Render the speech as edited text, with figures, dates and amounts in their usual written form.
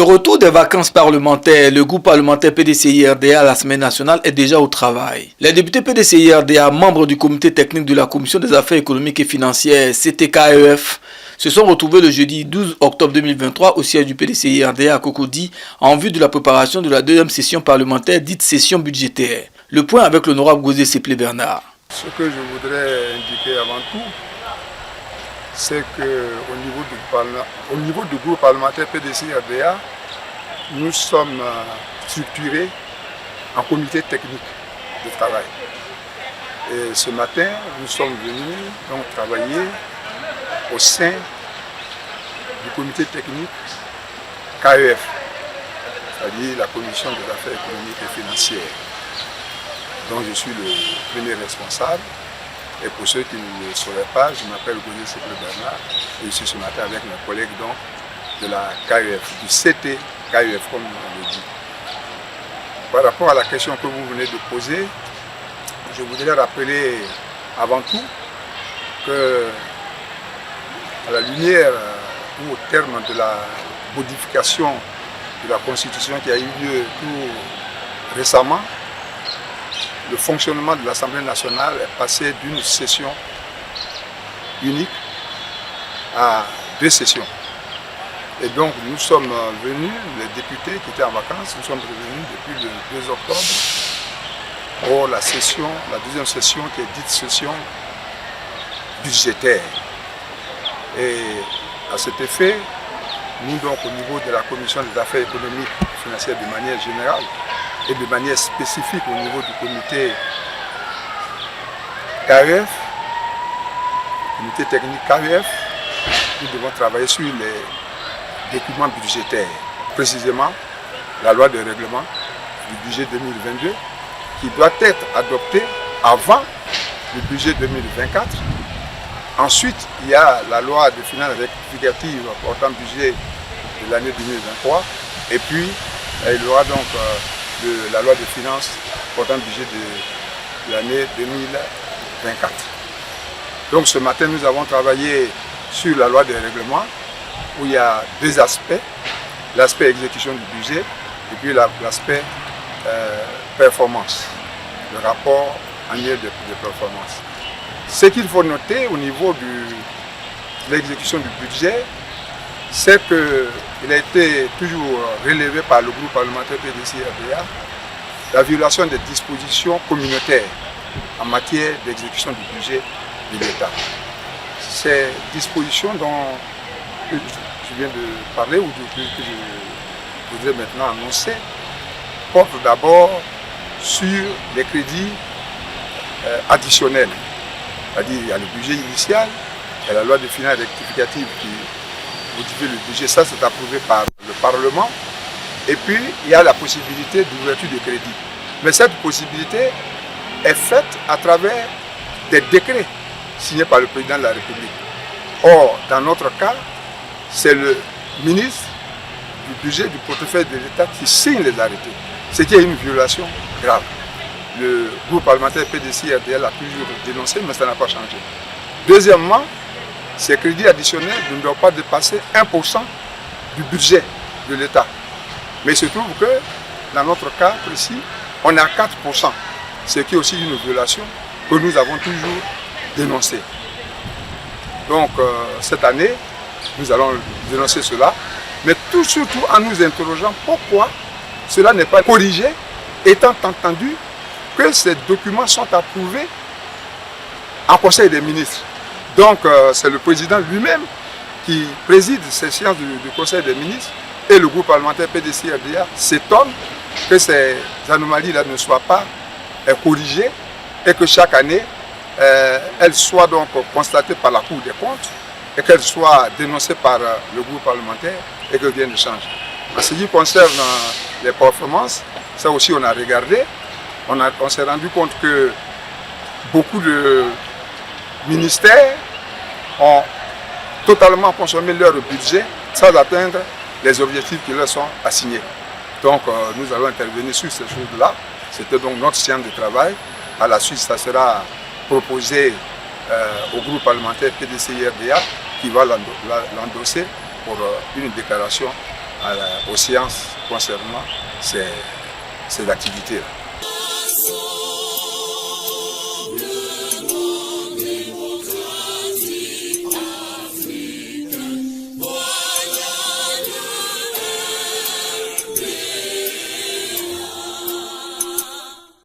retour des vacances parlementaires, le groupe parlementaire PDCI-RDA à la semaine nationale est déjà au travail. Les députés PDCI-RDA, membres du comité technique de la Commission des affaires économiques et financières CTKEF, se sont retrouvés le jeudi 12 octobre 2023 au siège du PDCI-RDA à Cocody en vue de la préparation de la deuxième session parlementaire dite session budgétaire. Le point avec l'honorable Gauzé Seplé Bernard. Ce que je voudrais indiquer avant tout, c'est qu'au niveau du groupe parlementaire PDCI-RDA, nous sommes structurés en comité technique de travail. Et ce matin, nous sommes venus donc travailler au sein du comité technique KEF, c'est-à-dire la Commission des affaires économiques et financières, dont je suis le premier responsable. Et pour ceux qui ne le sauraient pas, je m'appelle Gauzé Seplé Bernard et je suis ce matin avec mes collègues donc, de la KEF, du CT KEF comme on le dit. Par rapport à la question que vous venez de poser, je voudrais rappeler avant tout que à la lumière ou au terme de la modification de la Constitution qui a eu lieu tout récemment, le fonctionnement de l'Assemblée nationale est passé d'une session unique à 2 sessions. Et donc nous sommes venus, les députés qui étaient en vacances, nous sommes revenus depuis le 2 octobre pour la deuxième session qui est dite session budgétaire. Et à cet effet, nous donc au niveau de la Commission des affaires économiques et financières de manière générale, et de manière spécifique au niveau du comité KEF, comité technique KEF, nous devons travailler sur les documents budgétaires. Précisément, la loi de règlement du budget 2022 qui doit être adoptée avant le budget 2024. Ensuite, il y a la loi de finances rectificative portant budget de l'année 2023. Et puis, il y aura donc la loi de finances portant budget de l'année 2024. Donc ce matin, nous avons travaillé sur la loi des règlements où il y a 2 aspects, l'aspect exécution du budget et puis l'aspect performance, le rapport annuel de performance. Ce qu'il faut noter au niveau de l'exécution du budget, c'est qu'il a été toujours relevé par le groupe parlementaire PDCI-RDA la violation des dispositions communautaires en matière d'exécution du budget de l'État. Ces dispositions dont je viens de parler ou que je voudrais maintenant annoncer portent d'abord sur les crédits additionnels. C'est-à-dire il y a le budget initial, il y a la loi de finances rectificative qui modifie le budget, ça c'est approuvé par le Parlement. Et puis il y a la possibilité d'ouverture de crédit. Mais cette possibilité est faite à travers des décrets signés par le président de la République. Or, dans notre cas, c'est le ministre du budget du portefeuille de l'État qui signe les arrêtés, ce qui est une violation grave. Le groupe parlementaire PDCI-RDA l'a toujours dénoncé, mais ça n'a pas changé. Deuxièmement, ces crédits additionnels ne doivent pas dépasser 1% du budget de l'État. Mais il se trouve que, dans notre cas précis, on est à 4%, ce qui est aussi une violation que nous avons toujours dénoncée. Donc, cette année, nous allons dénoncer cela, mais tout surtout en nous interrogeant pourquoi cela n'est pas corrigé, étant entendu que ces documents sont approuvés en Conseil des ministres. Donc, c'est le président lui-même qui préside ces séances du Conseil des ministres et le groupe parlementaire PDCI-RDA s'étonne que ces anomalies-là ne soient pas corrigées et que chaque année, elles soient donc constatées par la Cour des comptes et qu'elles soient dénoncées par le groupe parlementaire et que rien ne change. En ce qui concerne les performances, ça aussi on a regardé, on s'est rendu compte que beaucoup de ministères ont totalement consommé leur budget sans atteindre les objectifs qui leur sont assignés. Donc nous allons intervenir sur ces choses-là. C'était donc notre séance de travail. À la suite, ça sera proposé au groupe parlementaire PDCI-RDA qui va l'endosser pour une déclaration aux séances concernant ces activités-là.